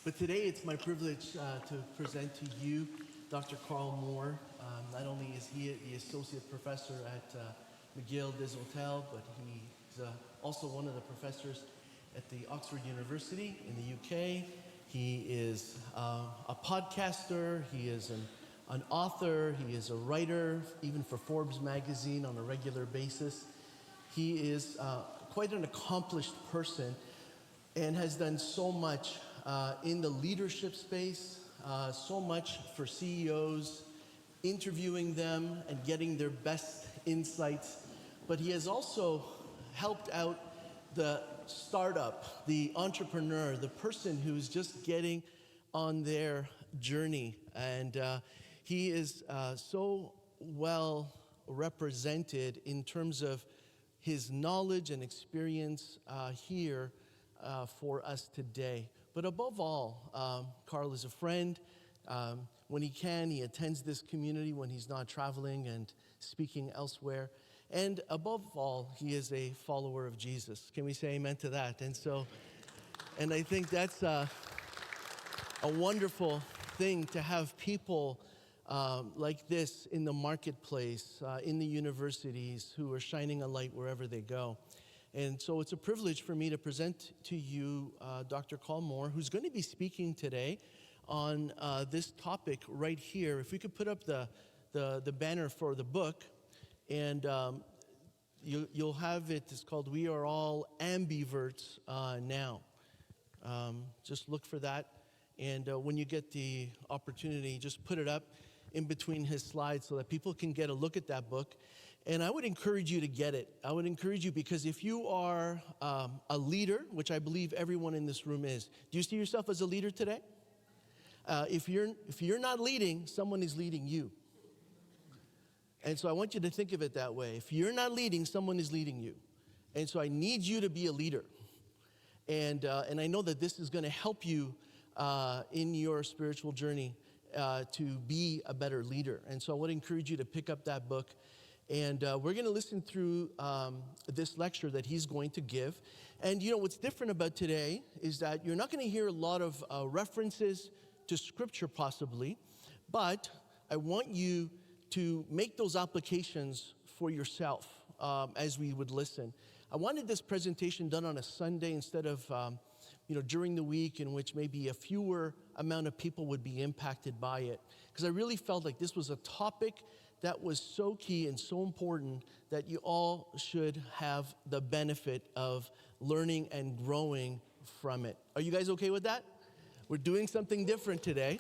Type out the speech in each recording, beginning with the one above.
But today it's my privilege to present to you Dr. Karl Moore. Not only is he the associate professor at McGill des Hôtels, but he's also one of the professors at the Oxford University in the UK. He is a podcaster, he is an author, he is a writer, even for Forbes magazine on a regular basis. He is quite an accomplished person and has done so much in the leadership space, so much for CEOs, interviewing them and getting their best insights. But he has also helped out the startup, the entrepreneur, the person who's just getting on their journey. And he is so well represented in terms of his knowledge and experience here for us today. But above all, Karl is a friend. When he can, he attends this community when he's not traveling and speaking elsewhere. And above all, he is a follower of Jesus. Can we say amen to that? And I think that's a wonderful thing to have people like this in the marketplace, in the universities, who are shining a light wherever they go. And so it's a privilege for me to present to you Dr. Karl Moore, who's going to be speaking today on this topic right here. If we could put up the banner for the book, and you'll have it. It's called "We Are All Ambiverts Now." Just look for that, and when you get the opportunity, just put it up in between his slides so that people can get a look at that book. And I would encourage you to get it. I would encourage you, because if you are a leader, which I believe everyone in this room is, do you see yourself as a leader today? If you're not leading, someone is leading you. And so I want you to think of it that way. If you're not leading, someone is leading you. And so I need you to be a leader. And I know that this is going to help you in your spiritual journey to be a better leader. And so I would encourage you to pick up that book. And we're going to listen through this lecture that he's going to give. And you know, what's different about today is that you're not going to hear a lot of references to Scripture possibly, but I want you to make those applications for yourself as we would listen. I wanted this presentation done on a Sunday instead of during the week, in which maybe a fewer amount of people would be impacted by it, because I really felt like this was a topic that was so key and so important that you all should have the benefit of learning and growing from it. Are you guys okay with that? We're doing something different today.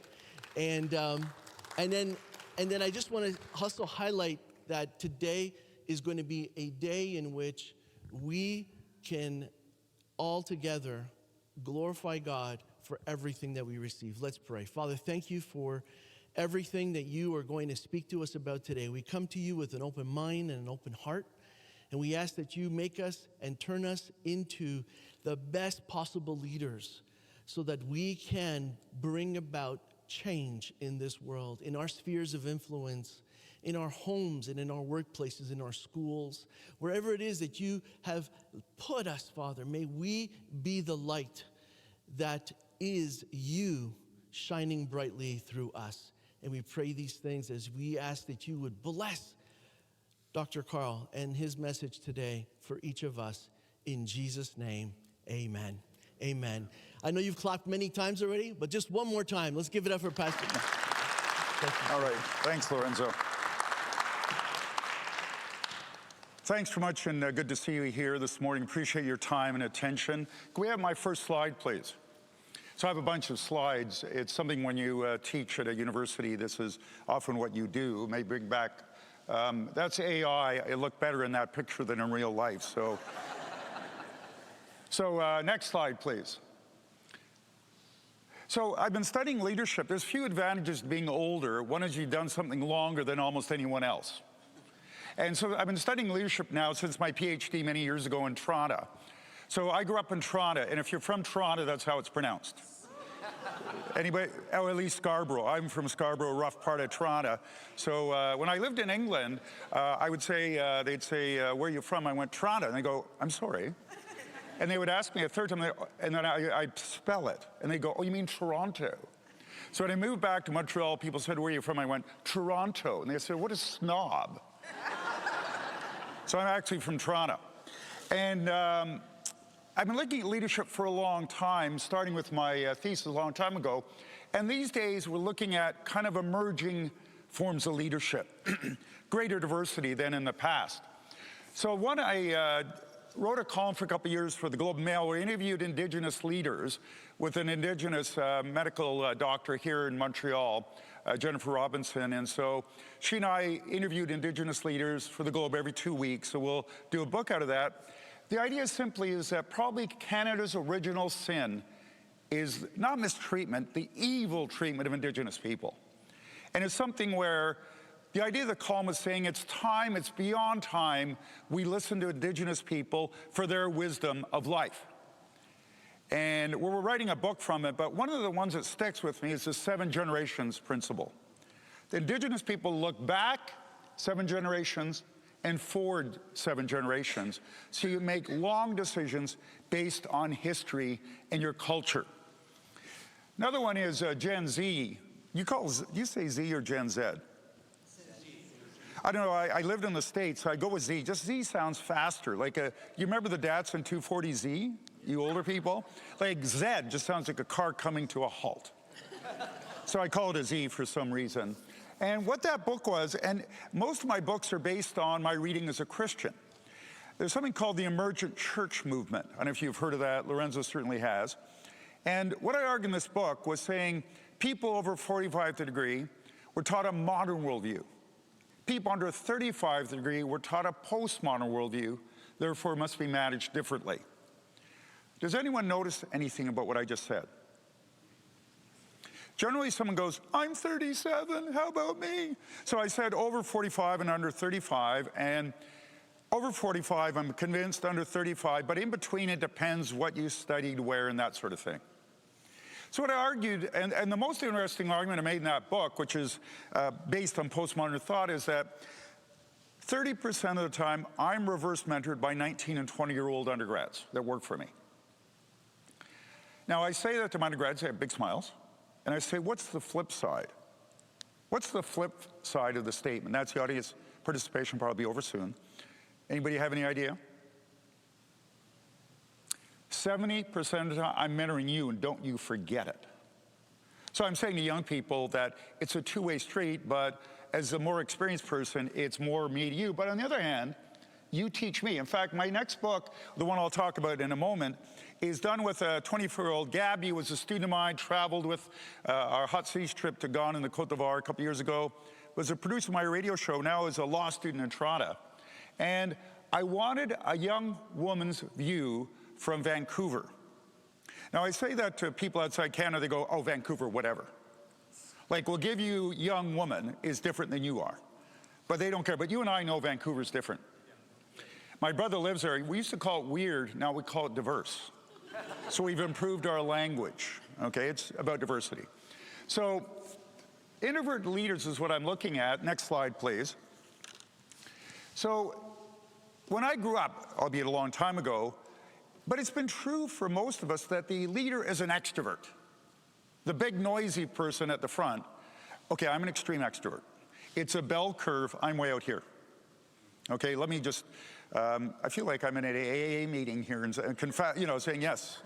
And then I just want to also highlight that today is going to be a day in which we can all together glorify God for everything that we receive. Let's pray. Father, thank you for everything that you are going to speak to us about today. We come to you with an open mind and an open heart, and we ask that you make us and turn us into the best possible leaders so that we can bring about change in this world, in our spheres of influence, in our homes and in our workplaces, in our schools, wherever it is that you have put us, Father. May we be the light that is you shining brightly through us. And we pray these things as we ask that you would bless Dr. Karl and his message today for each of us. In Jesus' name, amen. Amen. I know you've clapped many times already, but just one more time. Let's give it up for Pastor. All right. Thanks, Lorenzo. Thanks so much, and good to see you here this morning. Appreciate your time and attention. Can we have my first slide, please? So I have a bunch of slides. It's something when you teach at a university, this is often what you do. It may bring back, that's AI. It looked better in that picture than in real life. So next slide, please. So I've been studying leadership. There's few advantages to being older. One is you've done something longer than almost anyone else. And so I've been studying leadership now since my PhD many years ago in Toronto. So I grew up in Toronto, and if you're from Toronto, that's how it's pronounced. Anybody? Oh, at least Scarborough. I'm from Scarborough, rough part of Toronto. So when I lived in England, I would say, they'd say, where are you from? I went, Toronto. And they go, I'm sorry. And they would ask me a third time, and then I'd spell it. And they go, oh, you mean Toronto? So when I moved back to Montreal, people said, where are you from? I went, Toronto. And they said, what is snob? So I'm actually from Toronto. And I've been looking at leadership for a long time, starting with my thesis a long time ago. And these days, we're looking at kind of emerging forms of leadership, greater diversity than in the past. So when I wrote a column for a couple of years for the Globe and Mail, where I interviewed Indigenous leaders with an Indigenous medical doctor here in Montreal, Jennifer Robinson. And so she and I interviewed Indigenous leaders for the Globe every 2 weeks. So we'll do a book out of that. The idea simply is that probably Canada's original sin is not mistreatment, the evil treatment of Indigenous people. And it's something where the idea of the column is saying it's time, it's beyond time, we listen to Indigenous people for their wisdom of life. And we're writing a book from it, but one of the ones that sticks with me is the 7 generations principle. The Indigenous people look back 7 generations and forward 7 generations, so you make long decisions based on history and your culture. Another one is Gen Z. You say Z or Gen Z? I don't know, I lived in the States, so I go with Z. Just Z sounds faster. Like, you remember the Datsun 240Z, you older people? Like Z just sounds like a car coming to a halt. So I call it a Z for some reason. And what that book was, and most of my books are based on my reading as a Christian. There's something called the emergent church movement. I don't know if you've heard of that. Lorenzo certainly has. And what I argue in this book was saying people over 45 to the degree were taught a modern worldview. People under 35 to the degree were taught a postmodern worldview, therefore must be managed differently. Does anyone notice anything about what I just said? Generally, someone goes, I'm 37, how about me? So I said over 45 and under 35, and over 45, I'm convinced, under 35, but in between it depends what you studied, where, and that sort of thing. So what I argued, and the most interesting argument I made in that book, which is based on postmodern thought, is that 30% of the time, I'm reverse mentored by 19 and 20-year-old undergrads that work for me. Now, I say that to my undergrads, they have big smiles. And I say, what's the flip side? What's the flip side of the statement? That's the audience participation, probably over soon. Anybody have any idea? 70% of the time, I'm mentoring you, and don't you forget it. So I'm saying to young people that it's a two-way street, but as a more experienced person, it's more me to you. But on the other hand, you teach me. In fact, my next book, the one I'll talk about in a moment, is done with a 24-year-old Gabby, who was a student of mine, traveled with our Hot Cities trip to Ghana and the Côte d'Ivoire a couple years ago, was a producer of my radio show, now is a law student in Toronto. And I wanted a young woman's view from Vancouver. Now, I say that to people outside Canada, they go, oh, Vancouver, whatever. Like, we'll give you young woman is different than you are. But they don't care. But you and I know Vancouver's different. My brother lives there. We used to call it weird. Now we call it diverse. So we've improved our language. Okay, it's about diversity. So introvert leaders is what I'm looking at. Next slide, please. So when I grew up, albeit a long time ago, but it's been true for most of us that the leader is an extrovert. The big noisy person at the front. Okay, I'm an extreme extrovert. It's a bell curve. I'm way out here. Okay, let me just, I feel like I'm in an AA meeting here and saying, yes,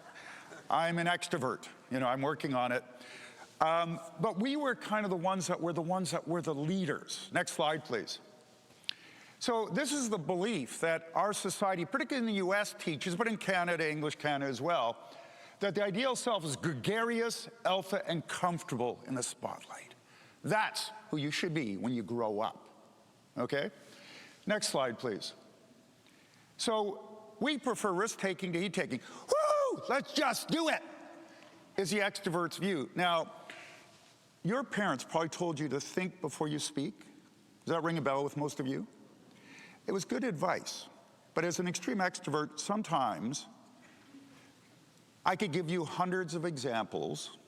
I'm an extrovert. I'm working on it. But we were kind of the ones that were the leaders. Next slide, please. So this is the belief that our society, particularly in the US, teaches, but in Canada, English Canada as well, that the ideal self is gregarious, alpha, and comfortable in the spotlight. That's who you should be when you grow up. Okay? Next slide, please. So we prefer risk-taking to heat-taking. Woo! Let's just do it, is the extrovert's view. Now, your parents probably told you to think before you speak. Does that ring a bell with most of you? It was good advice. But as an extreme extrovert, sometimes I could give you hundreds of examples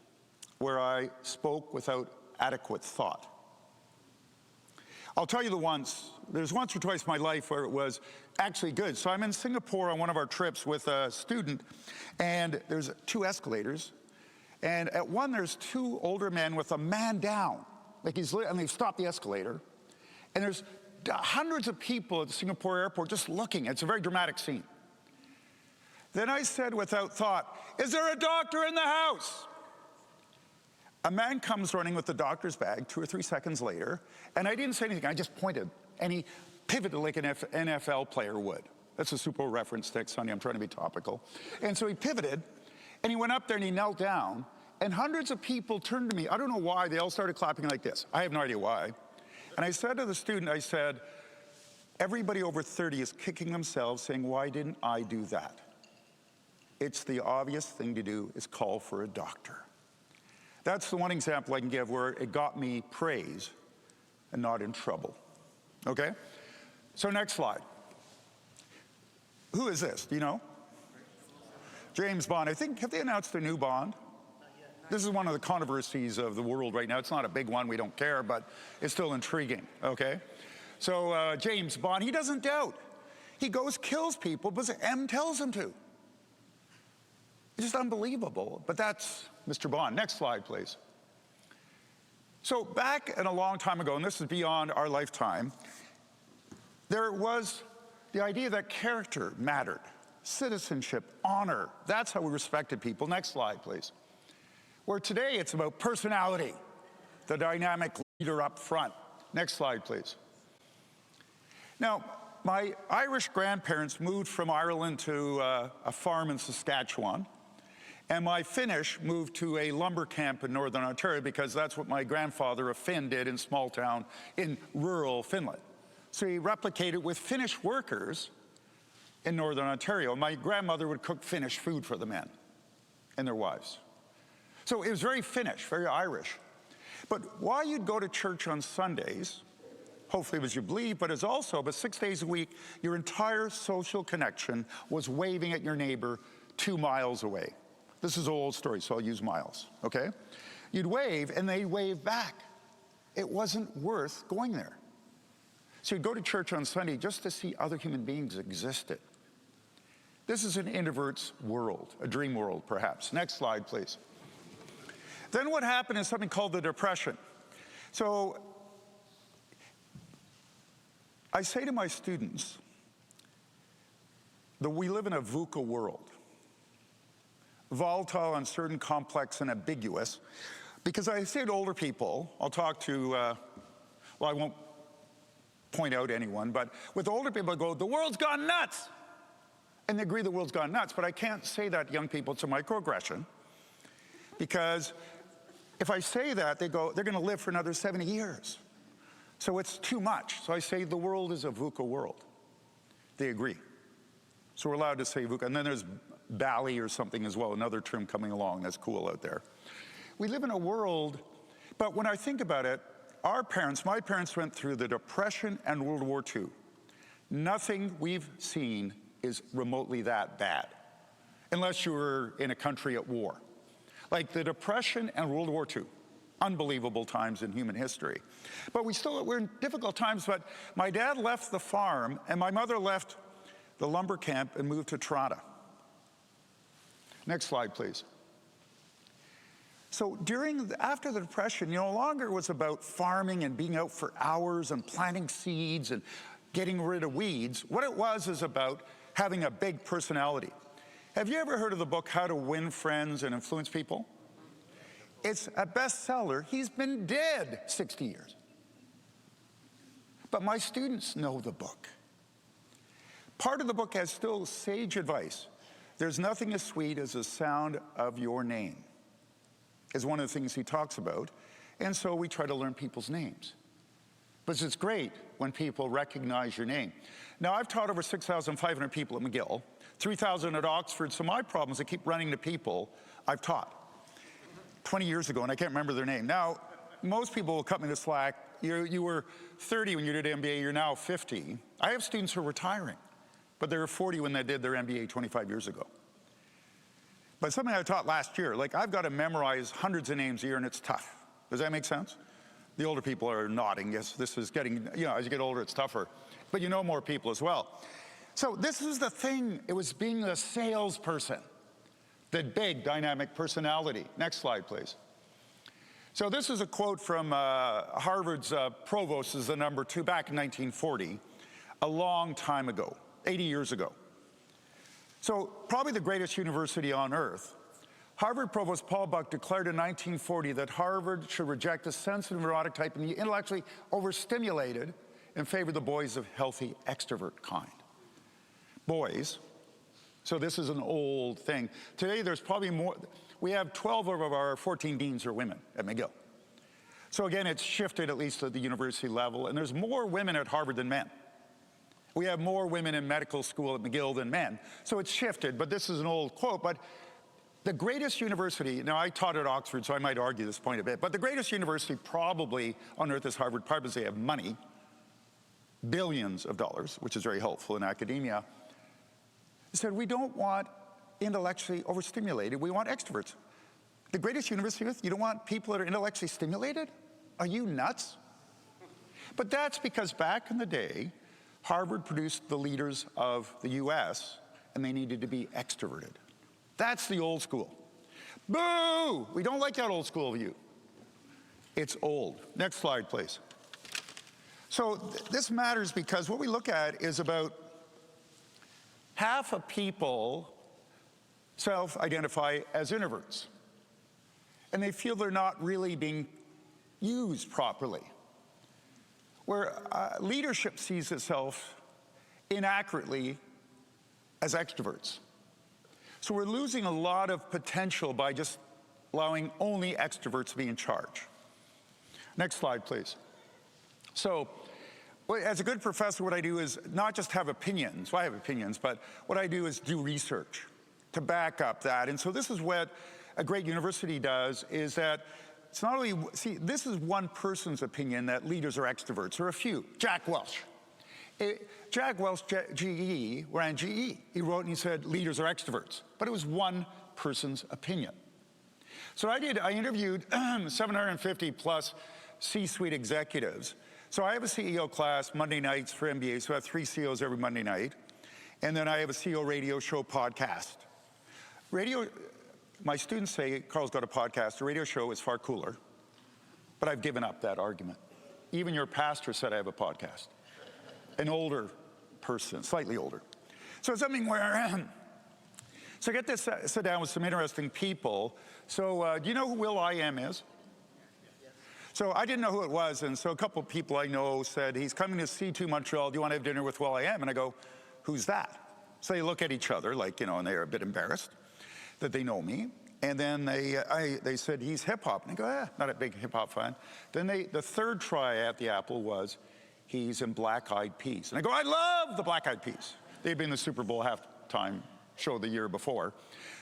where I spoke without adequate thought. I'll tell you there's once or twice in my life where it was actually good. So I'm in Singapore on one of our trips with a student, and there's 2 escalators. And at one, there's 2 older men with a man down. And they've stopped the escalator. And there's hundreds of people at the Singapore airport just looking. It's a very dramatic scene. Then I said without thought, "Is there a doctor in the house?" A man comes running with the doctor's bag 2 or 3 seconds later, and I didn't say anything. I just pointed, and he pivoted like an NFL player would. That's a Super Bowl reference next Sunday. I'm trying to be topical. And so he pivoted, and he went up there and he knelt down, and hundreds of people turned to me. I don't know why. They all started clapping like this. I have no idea why. And I said to the student, I said, everybody over 30 is kicking themselves saying, "Why didn't I do that?" It's the obvious thing to do is call for a doctor. That's the one example I can give where it got me praise and not in trouble. Okay? So next slide. Who is this? Do you know? James Bond. Have they announced a new Bond? This is one of the controversies of the world right now. It's not a big one, we don't care, but it's still intriguing, okay? So James Bond, he doesn't doubt. He goes, kills people, because M tells him to. It's just unbelievable, but that's Mr. Bond. Next slide, please. So back in a long time ago, and this is beyond our lifetime, there was the idea that character mattered, citizenship, honor. That's how we respected people. Next slide, please. Where today it's about personality, the dynamic leader up front. Next slide, please. Now, my Irish grandparents moved from Ireland to a farm in Saskatchewan. And my Finnish moved to a lumber camp in Northern Ontario because that's what my grandfather, a Finn, did in small town in rural Finland. So he replicated with Finnish workers in Northern Ontario. My grandmother would cook Finnish food for the men and their wives. So it was very Finnish, very Irish. But why you'd go to church on Sundays, hopefully it was you believe, but it's also, but 6 days a week, your entire social connection was waving at your neighbor 2 miles away. This is an old story, so I'll use miles, okay? You'd wave, and they'd wave back. It wasn't worth going there. So you'd go to church on Sunday just to see other human beings existed. This is an introvert's world, a dream world, perhaps. Next slide, please. Then what happened is something called the Depression. So I say to my students that we live in a VUCA world. Volatile, uncertain, complex, and ambiguous. Because I say to older people, I'll talk to, well, I won't point out anyone, but with older people I go, the world's gone nuts. And they agree the world's gone nuts, but I can't say that to young people. It's a microaggression. Because if I say that, they go, they're going to live for another 70 years. So it's too much. So I say the world is a VUCA world. They agree. So we're allowed to say VUCA. And then there's Bali or something as well, another term coming along that's cool out there. We live in a world, but when I think about it, my parents went through the Depression and World War II. Nothing we've seen is remotely that bad, unless you were in a country at war. Like the Depression and World War II, unbelievable times in human history. But we're in difficult times, but my dad left the farm and my mother left the lumber camp and moved to Toronto. Next slide, please. So after the Depression, no longer was about farming and being out for hours and planting seeds and getting rid of weeds. What it was is about having a big personality. Have you ever heard of the book, How to Win Friends and Influence People? It's a bestseller. He's been dead 60 years. But my students know the book. Part of the book has still sage advice. There's nothing as sweet as the sound of your name, is one of the things he talks about. And so we try to learn people's names. But it's great when people recognize your name. Now, I've taught over 6,500 people at McGill, 3,000 at Oxford, so my problem is I keep running to people I've taught 20 years ago, and I can't remember their name. Now, most people will cut me the slack. You were 30 when you did MBA, you're now 50. I have students who are retiring, but they were 40 when they did their MBA 25 years ago. But something I taught last year, like I've got to memorize hundreds of names a year, and it's tough. Does that make sense? The older people are nodding. Yes, this is getting, as you get older, it's tougher. But you know more people as well. So this is the thing. It was being a salesperson, the big dynamic personality. Next slide, please. So this is a quote from Harvard's provost is the number 2 back in 1940, a long time ago, 80 years ago. So probably the greatest university on earth. Harvard Provost Paul Buck declared in 1940 that Harvard should reject the sensitive neurotic type and the intellectually overstimulated in favor of the boys of healthy extrovert kind. Boys, so this is an old thing. Today there's probably more, we have 12 of our 14 deans are women at McGill. So again, it's shifted at least at the university level, and there's more women at Harvard than men. We have more women in medical school at McGill than men. So it's shifted, but this is an old quote. But the greatest university, now I taught at Oxford, so I might argue this point a bit, but the greatest university probably on earth is Harvard, partly because they have money, billions of dollars, which is very helpful in academia. They said, we don't want intellectually overstimulated, we want extroverts. The greatest university on earth, you don't want people that are intellectually stimulated? Are you nuts? But that's because back in the day, Harvard produced the leaders of the US, and they needed to be extroverted. That's the old school. Boo! We don't like that old school view. It's old. Next slide, please. So this matters because what we look at is about half of people self-identify as introverts, and they feel they're not really being used properly. Where leadership sees itself inaccurately as extroverts. So we're losing a lot of potential by just allowing only extroverts to be in charge. Next slide, please. So as a good professor, what I do is not just have opinions. Well, I have opinions, but what I do is do research to back up that. And so this is what a great university does, is that it's not only, see, this is one person's opinion that leaders are extroverts, or a few. Jack Welch. Jack Welch, GE, ran GE. He wrote and he said, leaders are extroverts. But it was one person's opinion. So I interviewed 750 plus C-suite executives. So I have a CEO class Monday nights for MBA, so I have 3 CEOs every Monday night. And then I have a CEO radio show podcast. Radio, my students say, Karl's got a podcast. A radio show is far cooler. But I've given up that argument. Even your pastor said I have a podcast. An older person, slightly older. So it's something where, so I get to sit down with some interesting people. So do you know who Will I Am is? So I didn't know who it was, and so a couple of people I know said, he's coming to C2 Montreal, do you want to have dinner with Will I Am? And I go, who's that? So they look at each other, like, and they're a bit embarrassed that they know me. And then they said, he's hip-hop. And I go, not a big hip-hop fan. Then the third try at the apple was, he's in Black Eyed Peas. And I go, I love the Black Eyed Peas. They'd been in the Super Bowl halftime show the year before.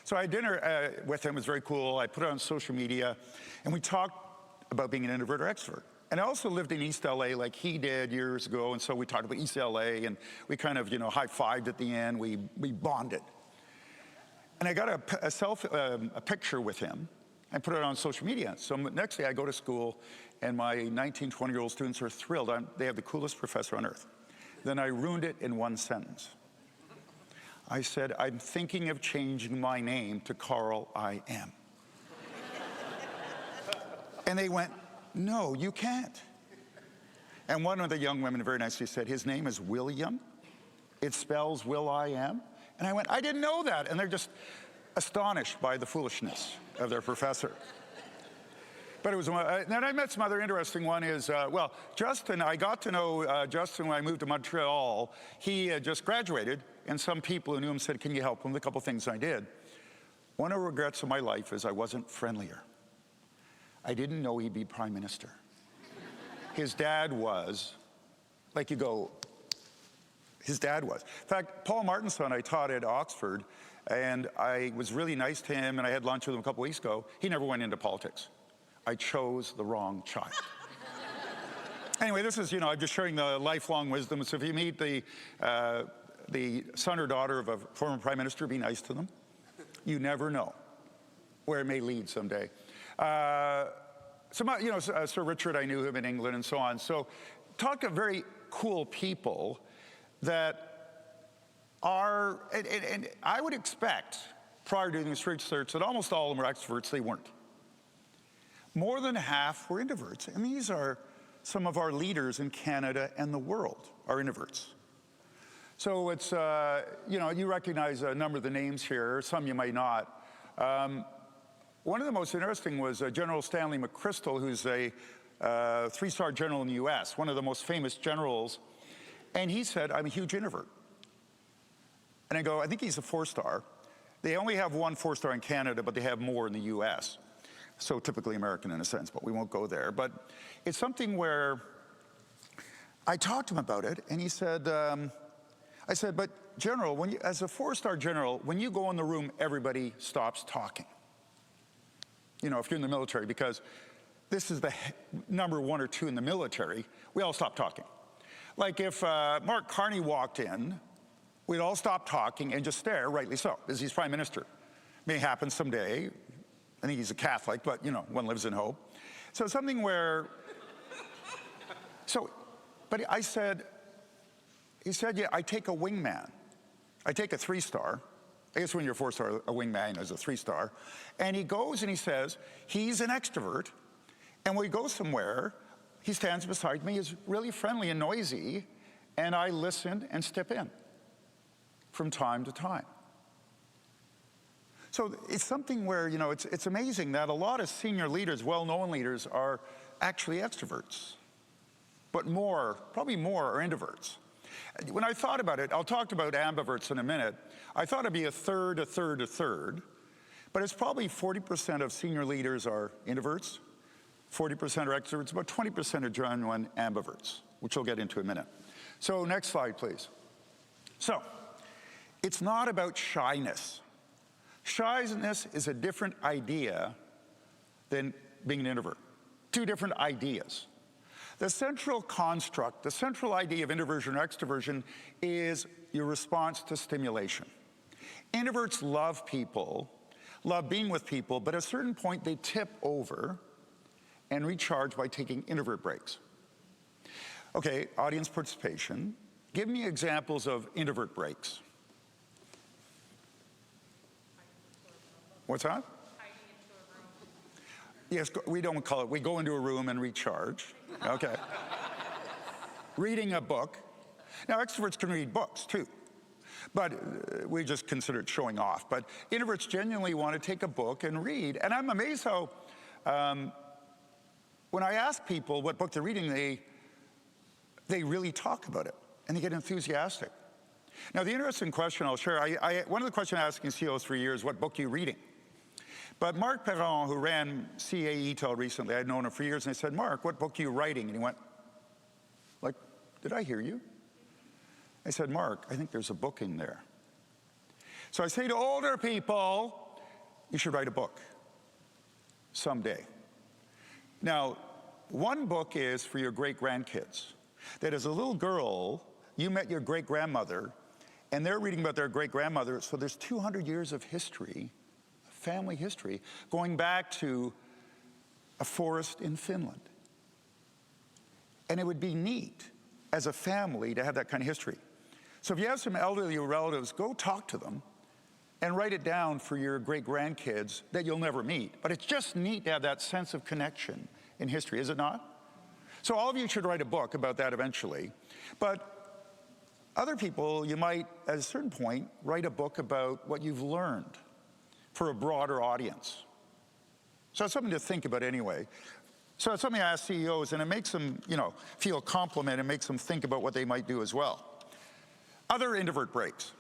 So I had dinner with him. It was very cool. I put it on social media. And we talked about being an introvert or extrovert. And I also lived in East LA like he did years ago. And so we talked about East LA. And we kind of, high-fived at the end. We bonded. And I got a picture with him. I put it on social media. So next day I go to school, and my 19, 20-year-old students are thrilled. They have the coolest professor on earth. Then I ruined it in one sentence. I said, I'm thinking of changing my name to Karl I Am. And they went, no, you can't. And one of the young women very nicely said, his name is William. It spells Will I Am. And I went, I didn't know that. And they're just astonished by the foolishness of their professor. But it was, then I met some other interesting one is, Justin, I got to know Justin when I moved to Montreal. He had just graduated, and some people who knew him said, can you help him with a couple things I did. One of the regrets of my life is I wasn't friendlier. I didn't know he'd be prime minister. His dad was, like you go, his dad was. In fact, Paul Martin's son, I taught at Oxford, and I was really nice to him, and I had lunch with him a couple weeks ago. He never went into politics. I chose the wrong child. Anyway, this is, I'm just sharing the lifelong wisdom. So if you meet the son or daughter of a former prime minister, be nice to them. You never know where it may lead someday. Sir Richard, I knew him in England and so on. So talk to very cool people that are, and I would expect, prior to doing this research, that almost all of them were extroverts. They weren't. More than half were introverts, and these are some of our leaders in Canada and the world are introverts. So it's, you recognize a number of the names here, some you might not. One of the most interesting was General Stanley McChrystal, who's a 3-star general in the US, one of the most famous generals, and he said, I'm a huge introvert. And I go, I think he's a 4-star. They only have one 4-star in Canada, but they have more in the US. So typically American in a sense, but we won't go there. But it's something where I talked to him about it, and he said, I said, but General, as a 4-star general, when you go in the room, everybody stops talking. If you're in the military, because this is the number 1 or 2 in the military, we all stop talking. Like if Mark Carney walked in, we'd all stop talking and just stare, rightly so, because he's prime minister. May happen someday. I think he's a Catholic, but one lives in hope. So something where, but he said, yeah, I take a wingman. I take a 3-star. I guess when you're a 4-star, a wingman is a 3-star. And he goes and he says, he's an extrovert. And when we go somewhere, he stands beside me, is really friendly and noisy, and I listen and step in from time to time. So it's something where, it's amazing that a lot of senior leaders, well-known leaders, are actually extroverts. But probably more are introverts. When I thought about it, I'll talk about ambiverts in a minute. I thought it'd be a third, a third, a third. But it's probably 40% of senior leaders are introverts, 40% are extroverts, about 20% are genuine ambiverts, which we'll get into in a minute. So next slide, please. So it's not about shyness. Shyness is a different idea than being an introvert. 2 different ideas. The central construct, the central idea of introversion or extroversion is your response to stimulation. Introverts love people, love being with people, but at a certain point they tip over and recharge by taking introvert breaks. Okay, audience participation. Give me examples of introvert breaks. What's that? Yes, we don't call it, we go into a room and recharge. Okay. Reading a book. Now, extroverts can read books too, but we just consider it showing off. But introverts genuinely want to take a book and read. And I'm amazed how, when I ask people what book they're reading, they really talk about it and they get enthusiastic. Now, the interesting question I'll share, one of the questions I asked in CEOs for years, what book are you reading? But Mark Perron, who ran CAE till recently, I'd known him for years, and I said, Mark, what book are you writing? And he went, like, did I hear you? I said, Mark, I think there's a book in there. So I say to older people, you should write a book someday. Now, one book is for your great-grandkids. That as a little girl, you met your great-grandmother, and they're reading about their great-grandmother, so there's 200 years of history, family history, going back to a forest in Finland. And it would be neat as a family to have that kind of history. So if you have some elderly relatives, go talk to them and write it down for your great-grandkids that you'll never meet. But it's just neat to have that sense of connection in history, is it not? So all of you should write a book about that eventually. But other people, you might, at a certain point, write a book about what you've learned for a broader audience. So it's something to think about anyway. So it's something I ask CEOs, and it makes them, feel complimented and makes them think about what they might do as well. Other introvert breaks.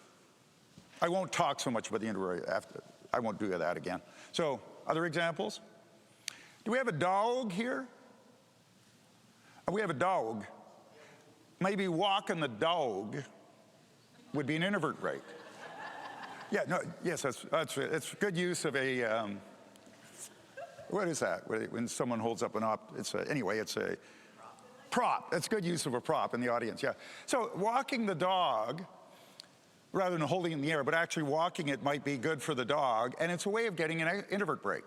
I won't talk so much about the introvert after. I won't do that again. So other examples? Do we have a dog here? We have a dog. Maybe walking the dog would be an introvert break. Yeah, no, yes, it's good use of a, what is that? When someone holds up an it's a prop. It's good use of a prop in the audience, yeah. So walking the dog, rather than holding it in the air, but actually walking it might be good for the dog, and it's a way of getting an introvert break.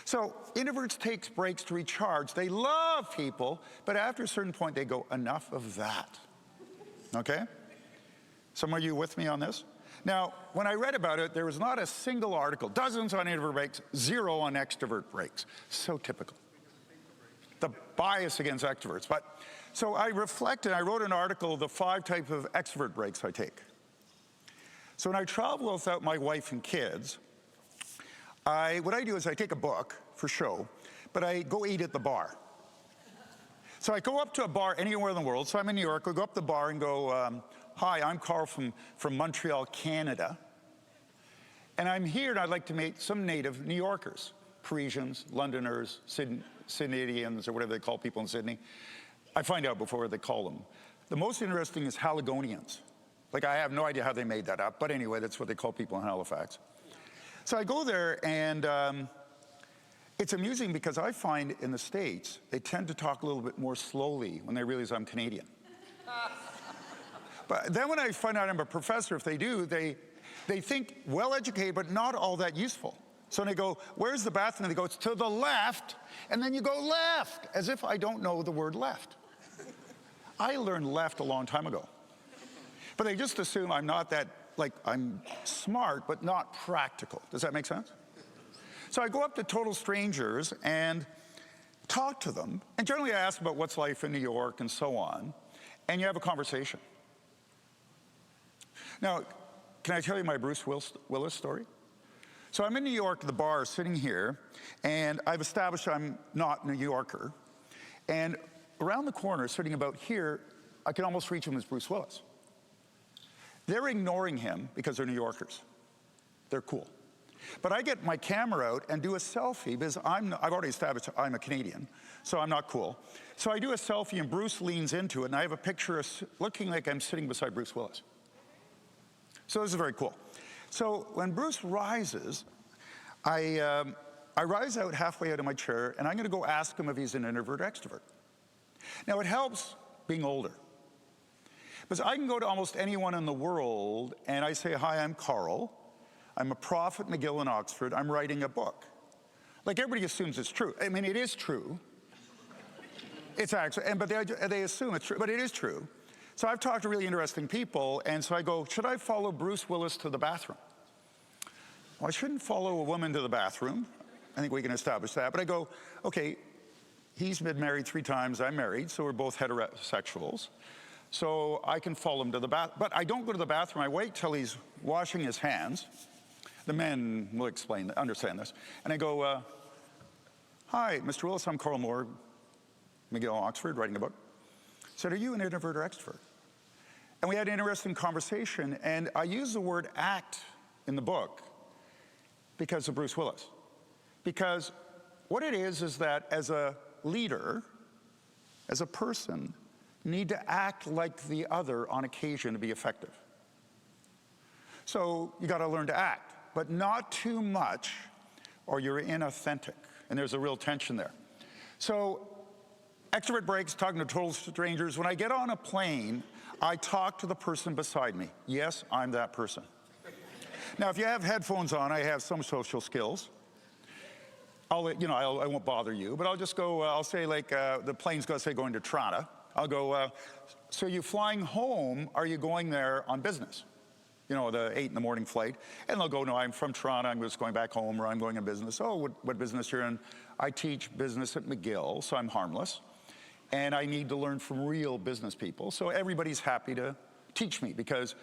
So introverts take breaks to recharge. They love people, but after a certain point, they go, enough of that. Okay? Some of you with me on this? Now, when I read about it, there was not a single article, dozens on introvert breaks, zero on extrovert breaks. So typical. The bias against extroverts. But so I reflected, I wrote an article, the 5 types of extrovert breaks I take. So when I travel without my wife and kids, what I do is I take a book for show, but I go eat at the bar. So I go up to a bar anywhere in the world. So I'm in New York, I go up to the bar and go, hi, I'm Karl from Montreal, Canada. And I'm here and I'd like to meet some native New Yorkers, Parisians, Londoners, Sydneyans, or whatever they call people in Sydney. I find out before they call them. The most interesting is Haligonians. Like, I have no idea how they made that up, but anyway, that's what they call people in Halifax. So I go there, and it's amusing because I find in the States, they tend to talk a little bit more slowly when they realize I'm Canadian. But then when I find out I'm a professor, if they do, they think well-educated, but not all that useful. So when they go, where's the bathroom? And they go, it's to the left, and then you go left, as if I don't know the word left. I learned left a long time ago. But they just assume I'm not that, like, I'm smart, but not practical. Does that make sense? So I go up to total strangers and talk to them. And generally I ask about what's life in New York and so on. And you have a conversation. Now, can I tell you my Bruce Willis story? So I'm in New York at the bar sitting here, and I've established I'm not a New Yorker. And around the corner, sitting about here, I can almost reach him as Bruce Willis. They're ignoring him because they're New Yorkers. They're cool. But I get my camera out and do a selfie because I've already established I'm a Canadian, so I'm not cool. So I do a selfie and Bruce leans into it, and I have a picture of looking like I'm sitting beside Bruce Willis. So this is very cool. So when Bruce rises, I rise out halfway out of my chair, and I'm going to go ask him if he's an introvert or extrovert. Now, it helps being older. Because I can go to almost anyone in the world, and I say, hi, I'm Karl. I'm a prof at McGill in Oxford. I'm writing a book. Like, everybody assumes it's true. I mean, it is true. It's actually, but they assume it's true, but it is true. So I've talked to really interesting people, and so I go, should I follow Bruce Willis to the bathroom? Well, I shouldn't follow a woman to the bathroom. I think we can establish that. But I go, okay, he's been married 3 times, I'm married, so we're both heterosexuals. So I can follow him to the bathroom. But I don't go to the bathroom. I wait till he's washing his hands. The men will understand this. And I go, hi, Mr. Willis, I'm Karl Moore, McGill, Oxford, writing a book. I said, are you an introvert or extrovert? And we had an interesting conversation, and I use the word act in the book because of Bruce Willis. Because what it is that as a leader, as a person, you need to act like the other on occasion to be effective. So you got to learn to act, but not too much or you're inauthentic, and there's a real tension there. So extrovert breaks, talking to total strangers. When I get on a plane, I talk to the person beside me. Yes, I'm that person. Now, if you have headphones on, I have some social skills. I won't bother you, but I'll just go, I'll say like, the plane's going to say going to Toronto. I'll go, so you flying home, are you going there on business? You know, the 8 in the morning flight. And they'll go, no, I'm from Toronto, I'm just going back home, or I'm going on business. Oh, what business you're in? I teach business at McGill, so I'm harmless. And I need to learn from real business people. So everybody's happy to teach me because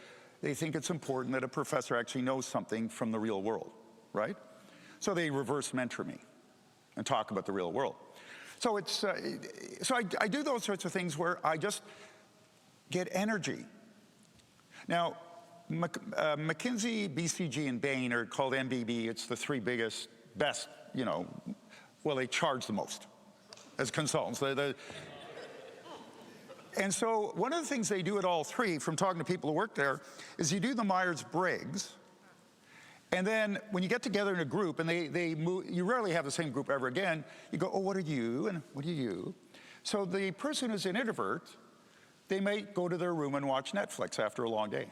they think it's important that a professor actually knows something from the real world, right? So they reverse mentor me and talk about the real world. So I do those sorts of things where I just get energy. Now, McKinsey, BCG, and Bain are called MBB. It's the 3 biggest, best, well, they charge the most as consultants. And so one of the things they do at all 3, from talking to people who work there, is you do the Myers-Briggs, and then when you get together in a group, and they move, you rarely have the same group ever again, you go, oh, what are you, and what are you? So the person who's an introvert, they might go to their room and watch Netflix after a long day.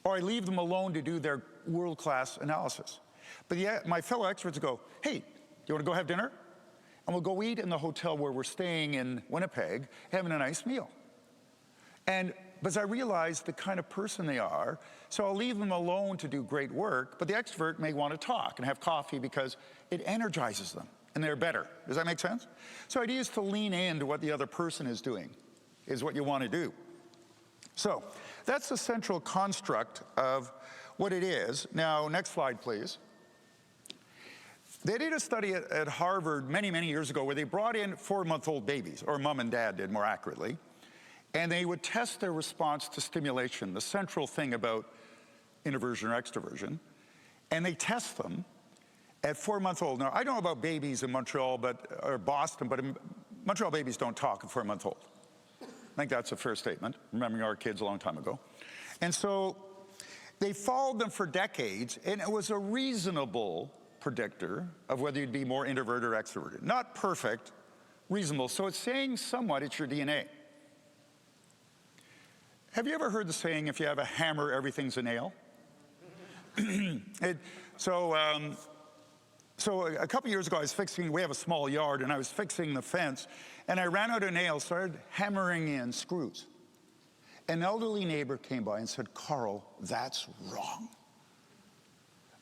Or I leave them alone to do their world-class analysis. But yet, my fellow experts go, hey, you want to go have dinner? And we'll go eat in the hotel where we're staying in Winnipeg, having a nice meal. But I realize the kind of person they are, so I'll leave them alone to do great work, but the extrovert may want to talk and have coffee because it energizes them, and they're better. Does that make sense? So the idea is to lean into what the other person is doing, is what you want to do. So that's the central construct of what it is. Now, next slide, please. They did a study at Harvard many, many years ago where they brought in 4-month-old babies, or mom and dad did more accurately, and they would test their response to stimulation, the central thing about introversion or extroversion, and they test them at 4-month-old. Now, I don't know about babies in Montreal or Boston, but Montreal babies don't talk at 4-month-old. I think that's a fair statement, remembering our kids a long time ago. And so they followed them for decades, and it was a reasonable predictor of whether you'd be more introverted or extroverted. Not perfect, reasonable. So it's saying somewhat it's your DNA. Have you ever heard the saying, if you have a hammer, everything's a nail? So a couple years ago, we have a small yard, and I was fixing the fence, and I ran out of nails, started hammering in screws. An elderly neighbor came by and said, "Karl, that's wrong.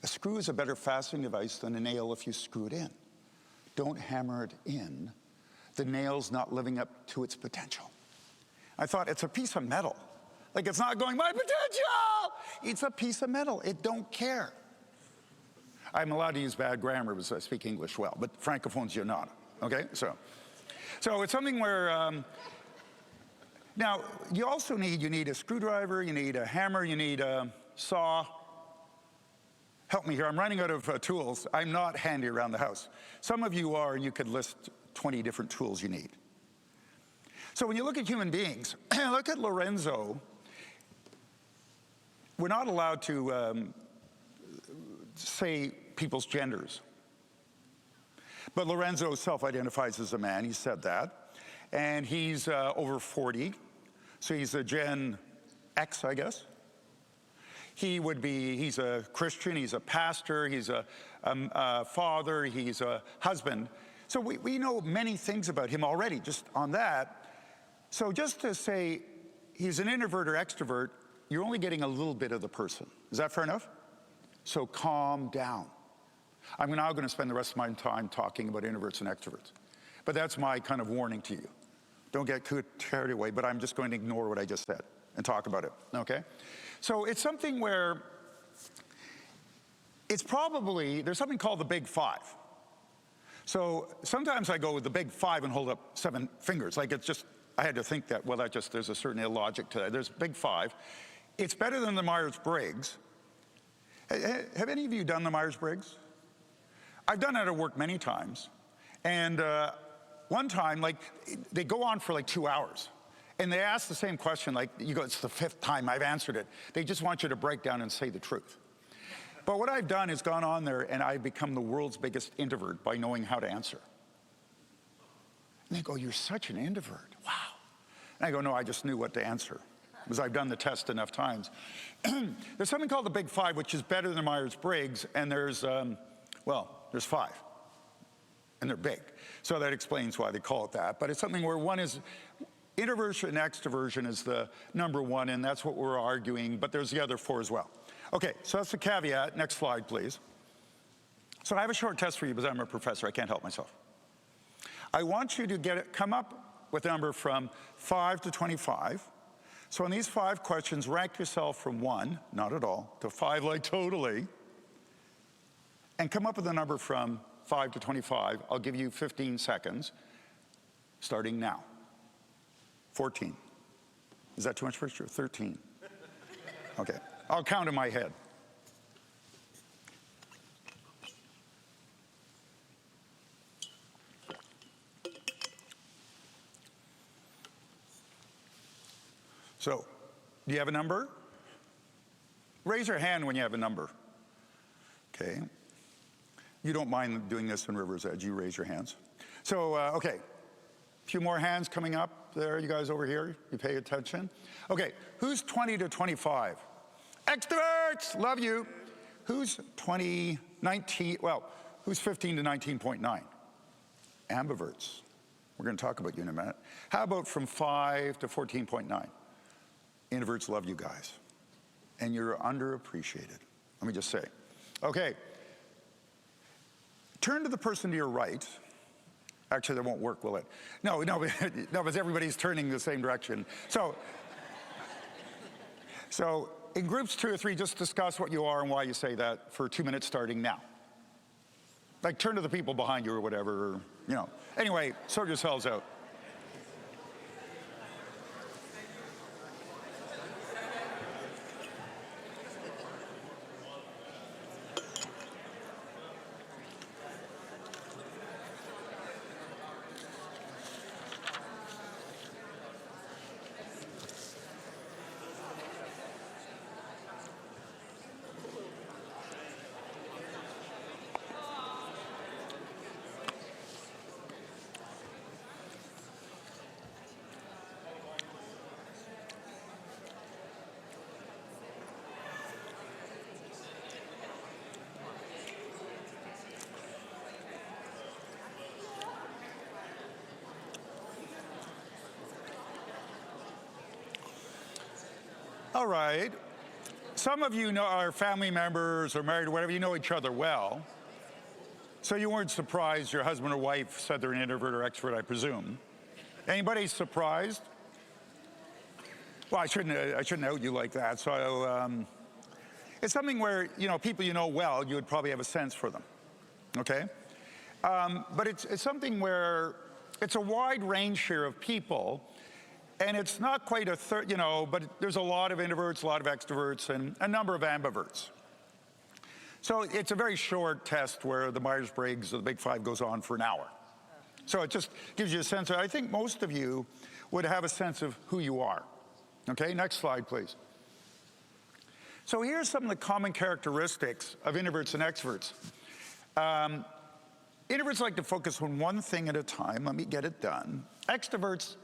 A screw is a better fastening device than a nail if you screw it in. Don't hammer it in. The nail's not living up to its potential." I thought, it's a piece of metal. Like, it's not going, my potential! It's a piece of metal. It don't care. I'm allowed to use bad grammar because I speak English well, but francophones, you're not, okay? So it's something where, now, you also need a screwdriver, you need a hammer, you need a saw. Help me here, I'm running out of tools. I'm not handy around the house. Some of you are, and you could list 20 different tools you need. So when you look at human beings, look at Lorenzo. We're not allowed to say people's genders. But Lorenzo self-identifies as a man, he said that. And he's over 40, so he's a Gen X, I guess. He's a Christian, he's a pastor, he's a father, he's a husband. So we know many things about him already, just on that. So just to say he's an introvert or extrovert, you're only getting a little bit of the person. Is that fair enough? So calm down. I'm now going to spend the rest of my time talking about introverts and extroverts. But that's my kind of warning to you. Don't get carried away, but I'm just going to ignore what I just said and talk about it, okay? So it's something where there's something called the Big Five. So sometimes I go with the Big Five and hold up 7 fingers. Like, it's just, I had to think that, well, there's a certain illogic to that. There's Big Five. It's better than the Myers-Briggs. Have any of you done the Myers-Briggs? I've done it at work many times. And one time, like, they go on for like 2 hours. And they ask the same question, like, you go, it's the 5th time I've answered it. They just want you to break down and say the truth. But what I've done is gone on there and I've become the world's biggest introvert by knowing how to answer. And they go, you're such an introvert, wow. And I go, no, I just knew what to answer because I've done the test enough times. There's something called the Big Five, which is better than Myers-Briggs, and there's 5. And they're big. So that explains why they call it that. But it's something where one is, introversion and extroversion is the number 1, and that's what we're arguing, but there's the other 4 as well. Okay, so that's the caveat. Next slide, please. So I have a short test for you because I'm a professor. I can't help myself. I want you to come up with a number from 5 to 25. So in these 5 questions, rank yourself from 1, not at all, to 5, like totally, and come up with a number from 5 to 25. I'll give you 15 seconds, starting now. 14. Is that too much for you? 13. Okay, I'll count in my head. So, do you have a number? Raise your hand when you have a number. Okay. You don't mind doing this in River's Edge. You raise your hands. So, okay. A few more hands coming up there. You guys over here, you pay attention. Okay, who's 20 to 25? Extroverts, love you. Who's 20, 19, well, who's 15 to 19.9? Ambiverts. We're going to talk about you in a minute. How about from 5 to 14.9? Introverts love you guys. And you're underappreciated. Let me just say. Okay. Turn to the person to your right. Actually, that won't work, will it? No, because everybody's turning the same direction. So in groups 2 or 3, just discuss what you are and why you say that for 2 minutes starting now. Like turn to the people behind you or whatever, or, you know. Anyway, sort yourselves out. All right. Some of you know are family members or married or whatever, you know each other well. So you weren't surprised your husband or wife said they're an introvert or extrovert, I presume. Anybody surprised? Well, I shouldn't out you like that. So it's something where, you know, people you know well, you would probably have a sense for them, okay? But it's something where it's a wide range here of people. And it's not quite a third, you know, but there's a lot of introverts, a lot of extroverts, and a number of ambiverts. So it's a very short test where the Myers-Briggs or the Big Five goes on for an hour. So it just gives you a sense of, I think most of you would have a sense of who you are. Okay, next slide, please. So here's some of the common characteristics of introverts and extroverts. Introverts like to focus on one thing at a time. Let me get it done. Extroverts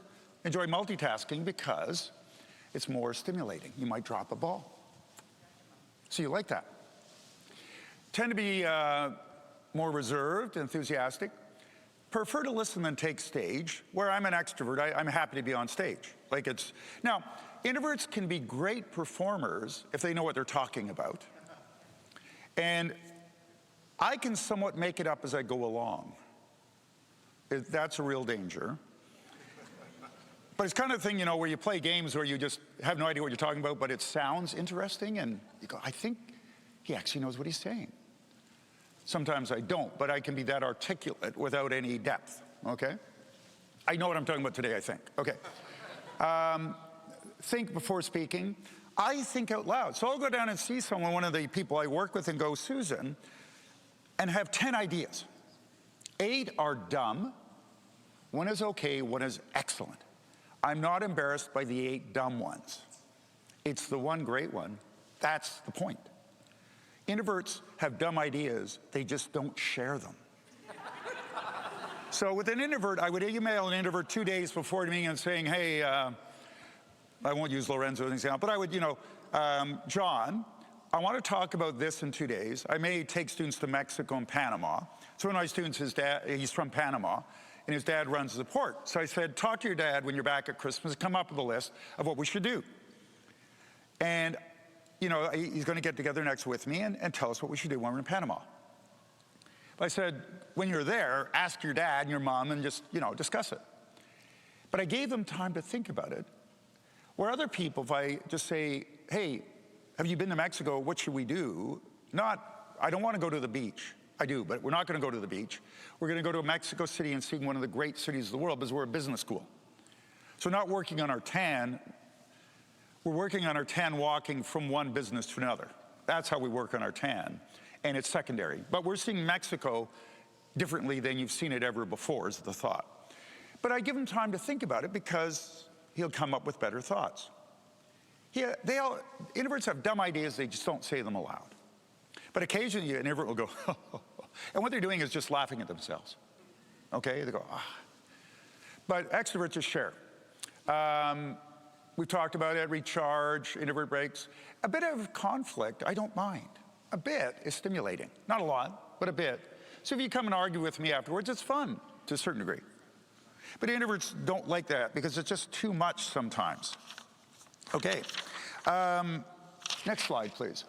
enjoy multitasking because it's more stimulating. You might drop a ball. So you like that. Tend to be more reserved, enthusiastic. Prefer to listen than take stage. Where I'm an extrovert, I'm happy to be on stage. Now, introverts can be great performers if they know what they're talking about. And I can somewhat make it up as I go along. That's a real danger. But it's kind of the thing, you know, where you play games where you just have no idea what you're talking about, but it sounds interesting, and you go, I think he actually knows what he's saying. Sometimes I don't, but I can be that articulate without any depth, okay? I know what I'm talking about today, I think. Okay. Think before speaking. I think out loud. So I'll go down and see someone, one of the people I work with, and go, Susan, and have 10 ideas. 8 are dumb. 1 is okay, 1 is excellent. I'm not embarrassed by the 8 dumb ones. It's the 1 great one. That's the point. Introverts have dumb ideas, they just don't share them. So with an introvert, I would email an introvert 2 days before the meeting and saying, hey, I won't use Lorenzo as an example, but I would, John, I want to talk about this in 2 days. I may take students to Mexico and Panama. So one of my students, his dad, he's from Panama, and his dad runs the port. So I said, talk to your dad when you're back at Christmas, come up with a list of what we should do. And, you know, he's going to get together next with me and tell us what we should do when we're in Panama. But I said, when you're there, ask your dad and your mom and just, you know, discuss it. But I gave them time to think about it. Where other people, if I just say, hey, have you been to Mexico? What should we do? I don't want to go to the beach. I do, but we're not going to go to the beach. We're going to go to Mexico City and see one of the great cities of the world because we're a business school. So not working on our tan, we're working on our tan walking from one business to another. That's how we work on our tan, and it's secondary. But we're seeing Mexico differently than you've seen it ever before is the thought. But I give him time to think about it because he'll come up with better thoughts. Introverts have dumb ideas, they just don't say them aloud. But occasionally an introvert will go, and what they're doing is just laughing at themselves. Okay, they go, ah. But extroverts just share. We've talked about it, recharge, introvert breaks. A bit of conflict, I don't mind. A bit is stimulating. Not a lot, but a bit. So if you come and argue with me afterwards, it's fun to a certain degree. But introverts don't like that because it's just too much sometimes. Okay, next slide, please.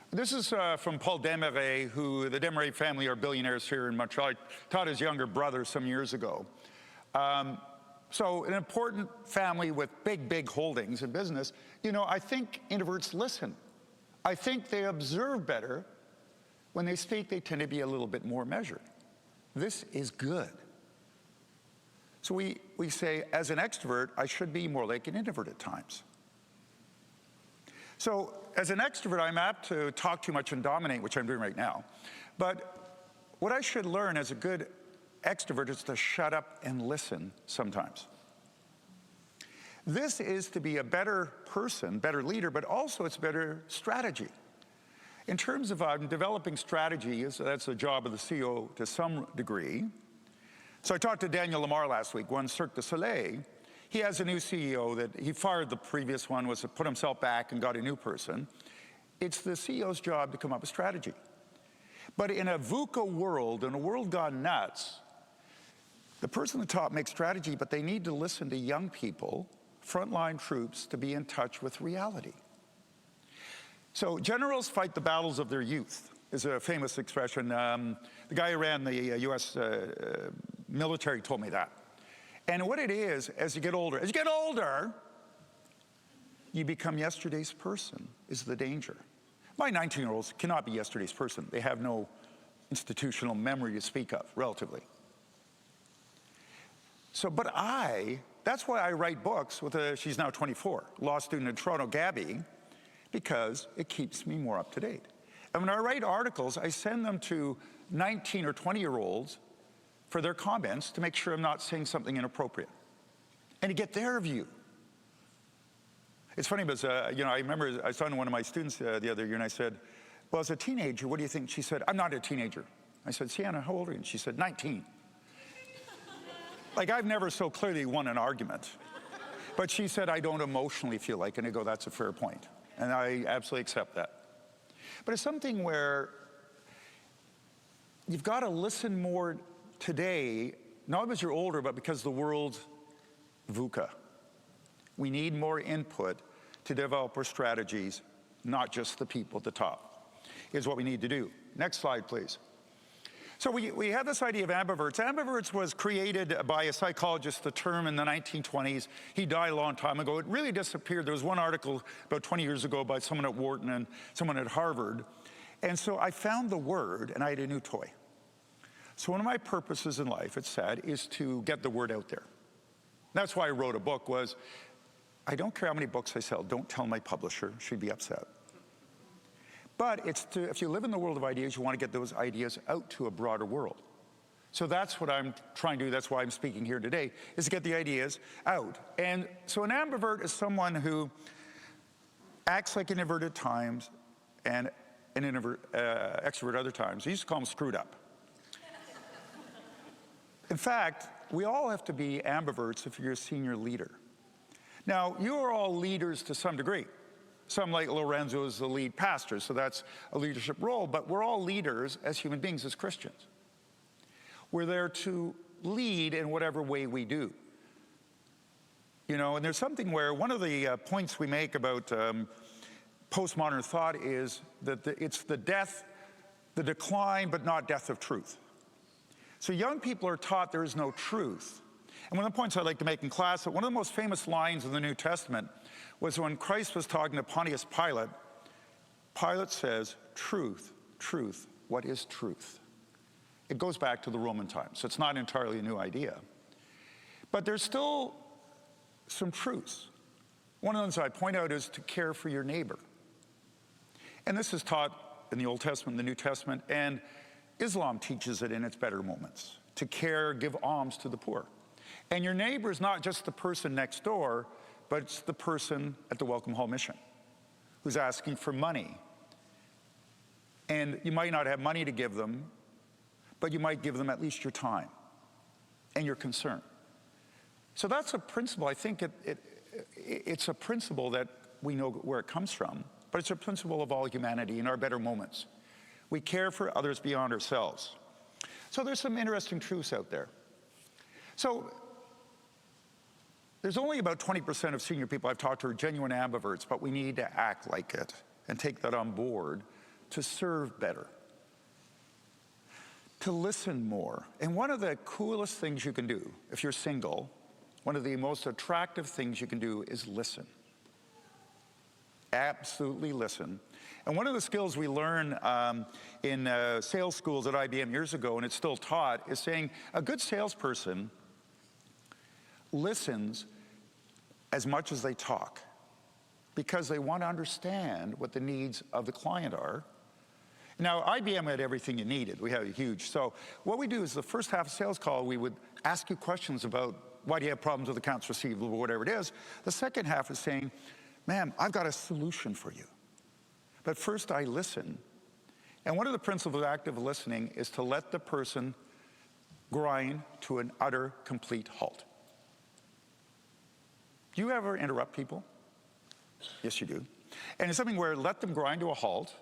This is from Paul Desmarais, who the Desmarais family are billionaires here in Montreal. I taught his younger brother some years ago. So an important family with big holdings in business. You know, I think introverts listen. I think they observe better. When they speak, they tend to be a little bit more measured. This is good. So we say, as an extrovert, I should be more like an introvert at times. So as an extrovert, I'm apt to talk too much and dominate, which I'm doing right now. But what I should learn as a good extrovert is to shut up and listen sometimes. This is to be a better person, better leader, but also it's better strategy. In terms of developing strategy, that's the job of the CEO to some degree. So I talked to Daniel Lamar last week, one Cirque du Soleil. He has a new CEO that he fired the previous one, was to put himself back and got a new person. It's the CEO's job to come up with strategy. But in a VUCA world, in a world gone nuts, the person at the top makes strategy, but they need to listen to young people, frontline troops, to be in touch with reality. So generals fight the battles of their youth is a famous expression. The guy who ran the U.S. military told me that. And what it is, as you get older, you become yesterday's person, is the danger. My 19-year-olds cannot be yesterday's person. They have no institutional memory to speak of, relatively. So, but that's why I write books with she's now 24, law student in Toronto, Gabby, because it keeps me more up to date. And when I write articles, I send them to 19 or 20-year-olds for their comments to make sure I'm not saying something inappropriate and to get their view. It's funny because, you know, I remember I saw one of my students the other year and I said, well, as a teenager, what do you think? She said, I'm not a teenager. I said, Sienna, how old are you? And she said, 19. Like, I've never so clearly won an argument. But she said, I don't emotionally feel like, and I go, that's a fair point. And I absolutely accept that. But it's something where you've got to listen more today, not because you're older, but because the world's VUCA. We need more input to develop our strategies, not just the people at the top, is what we need to do. Next slide, please. So we have this idea of ambiverts. Ambiverts was created by a psychologist, the term in the 1920s. He died a long time ago. It really disappeared. There was one article about 20 years ago by someone at Wharton and someone at Harvard. And so I found the word, and I had a new toy. So one of my purposes in life, it's sad, is to get the word out there. That's why I wrote a book, was I don't care how many books I sell. Don't tell my publisher. She'd be upset. But it's if you live in the world of ideas, you want to get those ideas out to a broader world. So that's what I'm trying to do. That's why I'm speaking here today, is to get the ideas out. And so an ambivert is someone who acts like an introvert at times and an extrovert other times. We used to call them screwed up. In fact, we all have to be ambiverts if you're a senior leader. Now, you are all leaders to some degree. Some, like Lorenzo, is the lead pastor, so that's a leadership role, but we're all leaders as human beings, as Christians. We're there to lead in whatever way we do. You know, and there's something where one of the points we make about postmodern thought is that it's the decline, but not death of truth. So young people are taught there is no truth. And one of the points I'd like to make in class, that one of the most famous lines in the New Testament was when Christ was talking to Pontius Pilate. Pilate says, truth, truth, what is truth? It goes back to the Roman times, so it's not entirely a new idea. But there's still some truths. One of the ones I point out is to care for your neighbor. And this is taught in the Old Testament, the New Testament, and Islam teaches it in its better moments, to care, give alms to the poor. And your neighbor is not just the person next door, but it's the person at the Welcome Hall Mission who's asking for money. And you might not have money to give them, but you might give them at least your time and your concern. So that's a principle. I think it's a principle that we know where it comes from, but it's a principle of all humanity in our better moments. We care for others beyond ourselves. So there's some interesting truths out there. So there's only about 20% of senior people I've talked to are genuine ambiverts, but we need to act like it and take that on board to serve better, to listen more. And one of the coolest things you can do if you're single, one of the most attractive things you can do is listen. Absolutely listen. And one of the skills we learn in sales schools at IBM years ago, and it's still taught, is saying a good salesperson listens as much as they talk because they want to understand what the needs of the client are. Now, IBM had everything you needed. We had a huge. So what we do is the first half of sales call, we would ask you questions about why do you have problems with accounts receivable or whatever it is. The second half is saying, ma'am, I've got a solution for you. But first I listen. And one of the principles of active listening is to let the person grind to an utter, complete halt. Do you ever interrupt people? Yes, you do. And it's something where let them grind to a halt.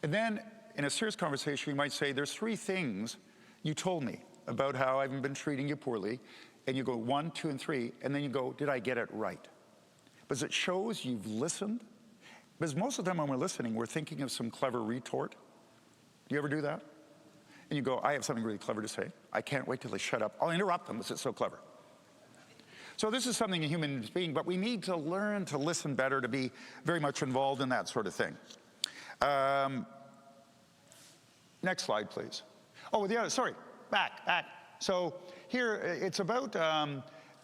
And then in a serious conversation, you might say, there's 3 things you told me about how I've been treating you poorly. And you go 1, 2, and 3. And then you go, did I get it right? Because it shows you've listened. Because most of the time when we're listening, we're thinking of some clever retort. Do you ever do that? And you go, I have something really clever to say. I can't wait till they shut up. I'll interrupt them because it's so clever. So this is something a human being, but we need to learn to listen better, to be very much involved in that sort of thing. Next slide, please. Oh, the other, sorry, back. So here, it's about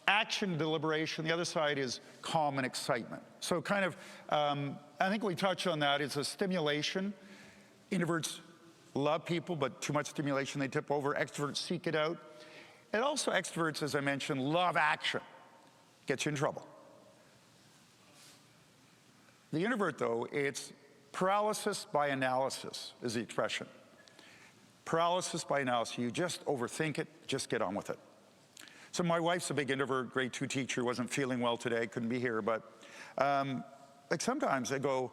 action, deliberation. The other side is calm and excitement. So kind of, I think we touched on that. It's a stimulation. Introverts love people, but too much stimulation, they tip over. Extroverts seek it out. And also extroverts, as I mentioned, love action. Gets you in trouble. The introvert, though, it's paralysis by analysis is the expression. Paralysis by analysis. You just overthink it, just get on with it. So my wife's a big introvert, grade 2 teacher, wasn't feeling well today, couldn't be here, but like sometimes I go,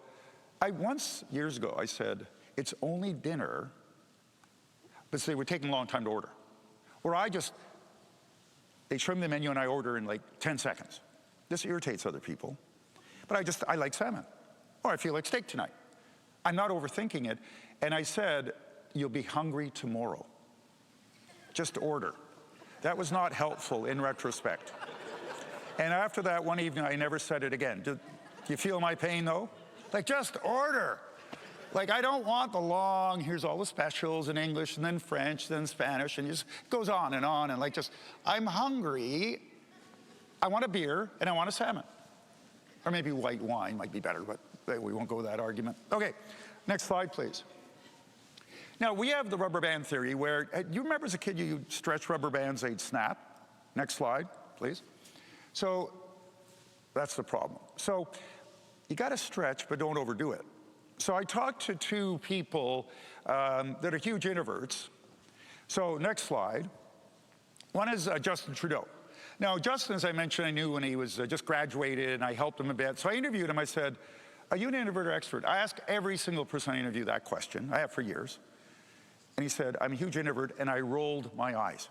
once years ago I said, it's only dinner, but they were taking a long time to order. Or they show me the menu and I order in like 10 seconds. This irritates other people, but I like salmon, or I feel like steak tonight. I'm not overthinking it, and I said, you'll be hungry tomorrow. Just order. That was not helpful in retrospect. And after that one evening, I never said it again. Do you feel my pain, though? Like, just order. Like, I don't want the long, here's all the specials in English, and then French, then Spanish, and it just goes on, and like just, I'm hungry, I want a beer, and I want a salmon. Or maybe white wine might be better, but we won't go with that argument. Okay, next slide, please. Now, we have the rubber band theory where, do you remember as a kid you stretch rubber bands, they'd snap? Next slide, please. So that's the problem. So you got to stretch, but don't overdo it. So I talked to 2 people that are huge introverts. So next slide. One is Justin Trudeau. Now, Justin, as I mentioned, I knew when he was just graduated, and I helped him a bit. So I interviewed him. I said, are you an introvert or extrovert? I ask every single person I interview that question. I have for years. And he said, I'm a huge introvert, and I rolled my eyes.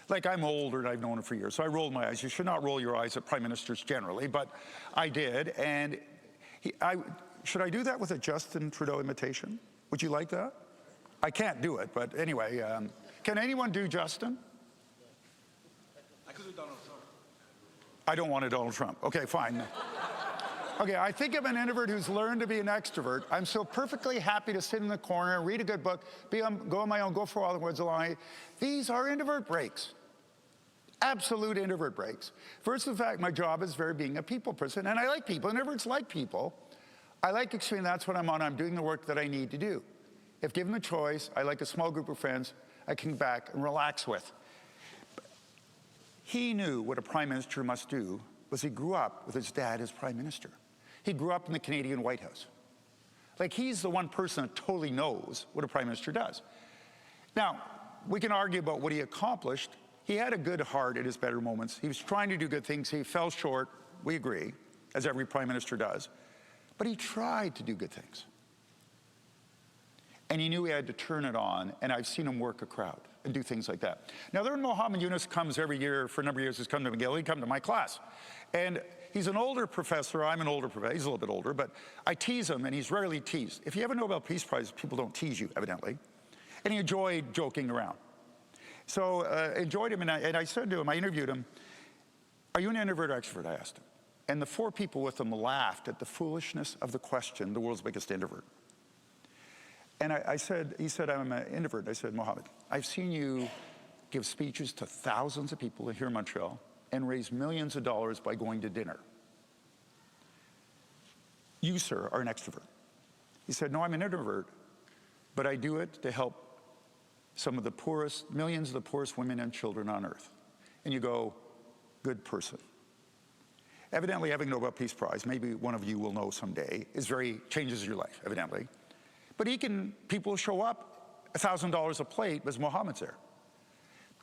Like, I'm older and I've known him for years, so I rolled my eyes. You should not roll your eyes at prime ministers generally, but I did. And should I do that with a Justin Trudeau imitation? Would you like that? I can't do it, but anyway, can anyone do Justin? I could do Donald Trump. I don't want a Donald Trump. Okay, fine. Okay, I think of an introvert who's learned to be an extrovert. I'm so perfectly happy to sit in the corner, read a good book, go on my own, go for a while in the woods alone. These are introvert breaks. Absolute introvert breaks. First, the fact my job is being a people person, and I like people. Introverts like people. I like extreme, that's what I'm on. I'm doing the work that I need to do. If given the choice, I like a small group of friends I can back and relax with. He knew what a prime minister must do was he grew up with his dad as prime minister. He grew up in the Canadian White House. Like, he's the one person that totally knows what a prime minister does. Now, we can argue about what he accomplished. He had a good heart at his better moments. He was trying to do good things. He fell short, we agree, as every prime minister does. But he tried to do good things. and he knew he had to turn it on, and I've seen him work a crowd and do things like that. Now, there Mohammed Yunus comes every year for a number of years. He's come to McGill. He'd come to my class. And he's an older professor. I'm an older professor. He's a little bit older, but I tease him, and he's rarely teased. If you have a Nobel Peace Prize, people don't tease you, evidently. And he enjoyed joking around. So enjoyed him, and I said to him, I interviewed him, are you an introvert or extrovert? I asked him. And the four people with him laughed at the foolishness of the question, the world's biggest introvert. And he said, I'm an introvert. I said, Mohammed, I've seen you give speeches to thousands of people here in Montreal and raise millions of dollars by going to dinner. You, sir, are an extrovert. He said, no, I'm an introvert, but I do it to help some of the poorest, millions of the poorest women and children on earth. And you go, good person. Evidently, having a Nobel Peace Prize, maybe one of you will know someday, changes your life, evidently. But people show up, $1,000 a plate, because Mohammed's there.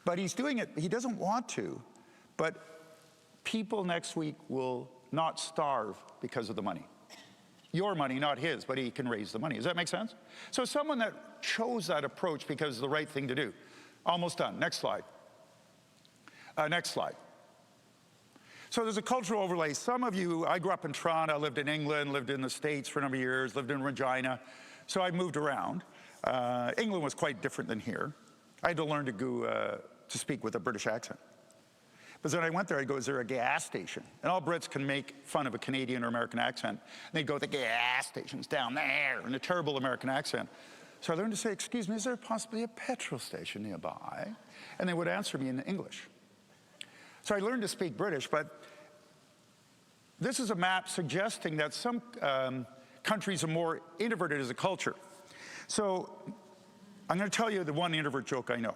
But he's doing it, he doesn't want to, but people next week will not starve because of the money. Your money, not his, but he can raise the money. Does that make sense? So someone that chose that approach because it's the right thing to do. Almost done. Next slide. Next slide. So there's a cultural overlay. Some of you, I grew up in Toronto, lived in England, lived in the States for a number of years, lived in Regina. So I moved around. England was quite different than here. I had to learn to go to speak with a British accent. But then I went there, I'd go, is there a gas station? And all Brits can make fun of a Canadian or American accent. And they'd go, the gas station's down there, in a terrible American accent. So I learned to say, excuse me, is there possibly a petrol station nearby? And they would answer me in English. So I learned to speak British, but this is a map suggesting that some countries are more introverted as a culture. So I'm going to tell you the one introvert joke I know.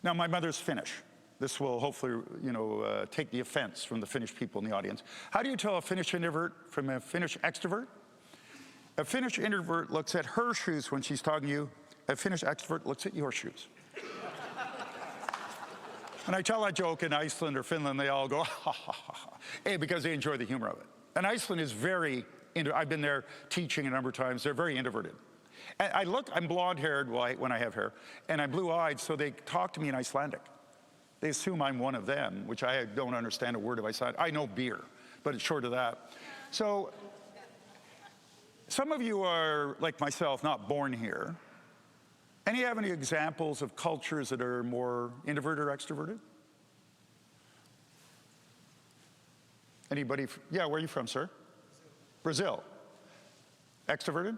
Now, my mother's Finnish. This will hopefully, take the offense from the Finnish people in the audience. How do you tell a Finnish introvert from a Finnish extrovert? A Finnish introvert looks at her shoes when she's talking to you. A Finnish extrovert looks at your shoes. When I tell that joke in Iceland or Finland, they all go, ha, ha, ha, ha, because they enjoy the humor of it. And Iceland is I've been there teaching a number of times. They're very introverted. And I'm blonde-haired when I have hair, and I'm blue-eyed, so they talk to me in Icelandic. They assume I'm one of them, which I don't understand a word of Icelandic. I know beer, but it's short of that. So some of you are, like myself, not born here. And you have any examples of cultures that are more introverted or extroverted? Anybody? Yeah, where are you from, sir? Brazil. Extroverted?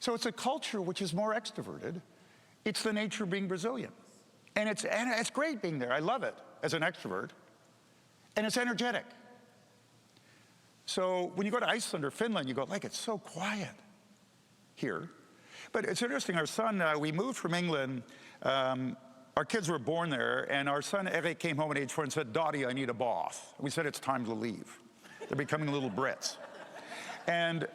So it's a culture which is more extroverted. It's the nature of being Brazilian. And it's great being there. I love it as an extrovert. And it's energetic. So when you go to Iceland or Finland, you go, it's so quiet here. But it's interesting, our son, we moved from England, our kids were born there, and our son Eric came home at age 4 and said, Dottie, I need a bath. We said, it's time to leave. They're becoming little Brits. And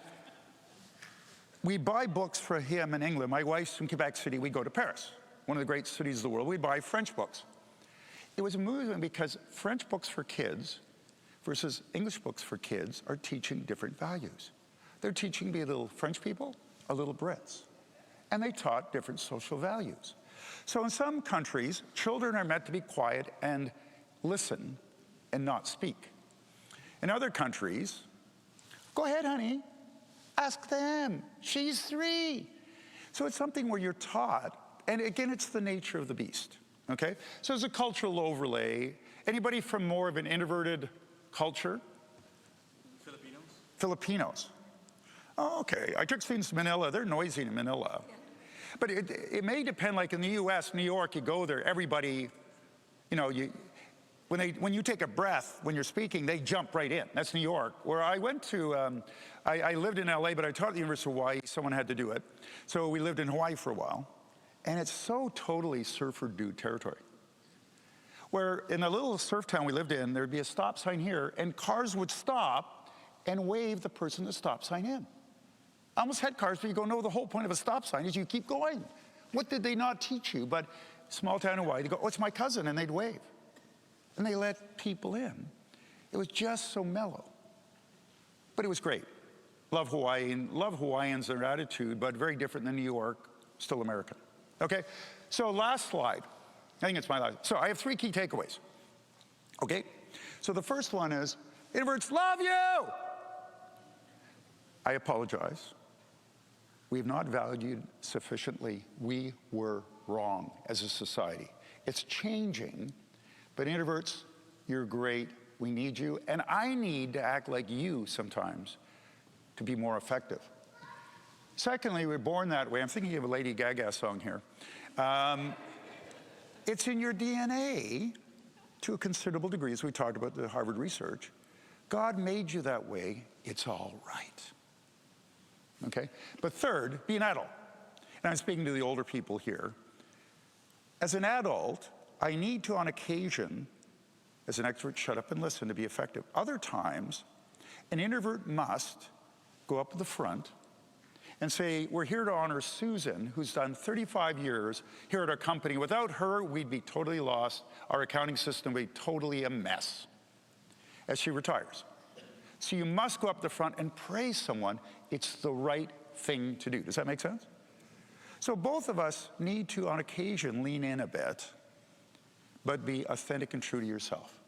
we buy books for him in England. My wife's from Quebec City, we go to Paris, one of the great cities of the world. We buy French books. It was a movement because French books for kids versus English books for kids are teaching different values. They're teaching to be a little French people, a little Brits. And they taught different social values. So in some countries, children are meant to be quiet and listen and not speak. In other countries, go ahead, honey, ask them. She's 3. So it's something where you're taught, and again, it's the nature of the beast, okay? So there's a cultural overlay. Anybody from more of an introverted culture? Filipinos. Oh, okay. I took students to Manila. They're noisy in Manila. But it may depend, like in the US, New York, you go there, everybody, when you take a breath, when you're speaking, they jump right in. That's New York. Where I went to, I lived in LA, but I taught at the University of Hawaii. Someone had to do it. So we lived in Hawaii for a while. And it's so totally surfer dude territory. Where in a little surf town we lived in, there'd be a stop sign here, and cars would stop and wave the person the stop sign in. I almost had cars where you go, no, the whole point of a stop sign is you keep going. What did they not teach you? But small town Hawaii, they go, oh, it's my cousin, and they'd wave. And they let people in. It was just so mellow. But it was great. love Hawaii, love Hawaiians, their attitude, but very different than New York, still American. Okay, so last slide. I think it's my last. So I have 3 key takeaways. Okay, so the first one is, introverts love you. I apologize. We have not valued sufficiently. We were wrong as a society. It's changing, but introverts, you're great. We need you, and I need to act like you sometimes to be more effective. Secondly, we're born that way. I'm thinking of a Lady Gaga song here. It's in your DNA to a considerable degree, as we talked about the Harvard research. God made you that way. It's all right. Okay? But third, be an adult. And I'm speaking to the older people here. As an adult, I need to, on occasion, as an extrovert, shut up and listen to be effective. Other times, an introvert must go up to the front and say, we're here to honor Susan, who's done 35 years here at our company. Without her, we'd be totally lost. Our accounting system would be totally a mess as she retires. So you must go up the front and praise someone. It's the right thing to do. Does that make sense? So both of us need to, on occasion, lean in a bit, but be authentic and true to yourself.